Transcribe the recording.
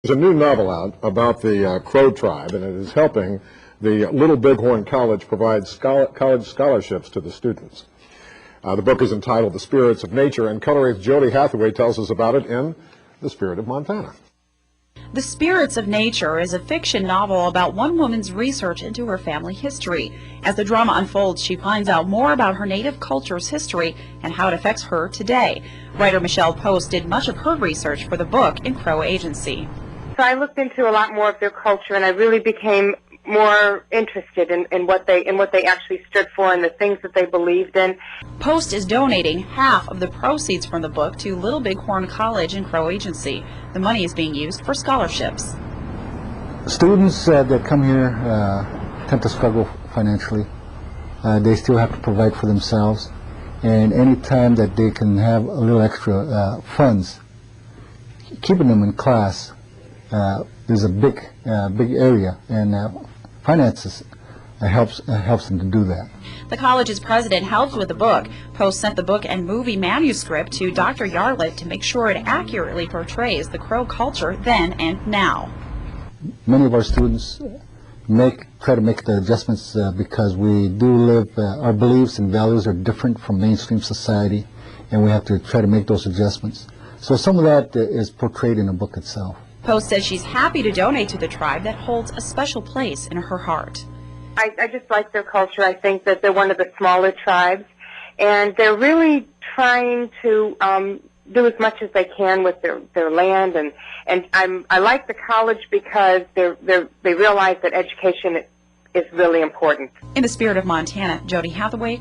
There's a new novel out about the Crow tribe, and it is helping the Little Bighorn College provide college scholarships to the students. The book is entitled The Spirits of Nature, and colorist Jody Hathaway tells us about it in The Spirit of Montana. The Spirits of Nature is a fiction novel about one woman's research into her family history. As the drama unfolds, she finds out more about her native culture's history and how it affects her today. Writer Michelle Post did much of her research for the book in Crow Agency. So I looked into a lot more of their culture, and I really became more interested in what they actually stood for and the things that they believed in. Post is donating half of the proceeds from the book to Little Bighorn College in Crow Agency. The money is being used for scholarships. Students that come here tend to struggle financially. They still have to provide for themselves, and any time that they can have a little extra funds, keeping them in class is a big area, and finances helps them to do that. The college's president helped with the book. Post sent the book and movie manuscript to Dr. Yarlett to make sure it accurately portrays the Crow culture then and now. Many of our students try to make the adjustments because we do live, our beliefs and values are different from mainstream society, and we have to try to make those adjustments. So some of that is portrayed in the book itself. Post says she's happy to donate to the tribe that holds a special place in her heart. I just like their culture. I think that they're one of the smaller tribes, and they're really trying to do as much as they can with their land. And I like the college because they realize that education is really important. In the Spirit of Montana, Jody Hathaway,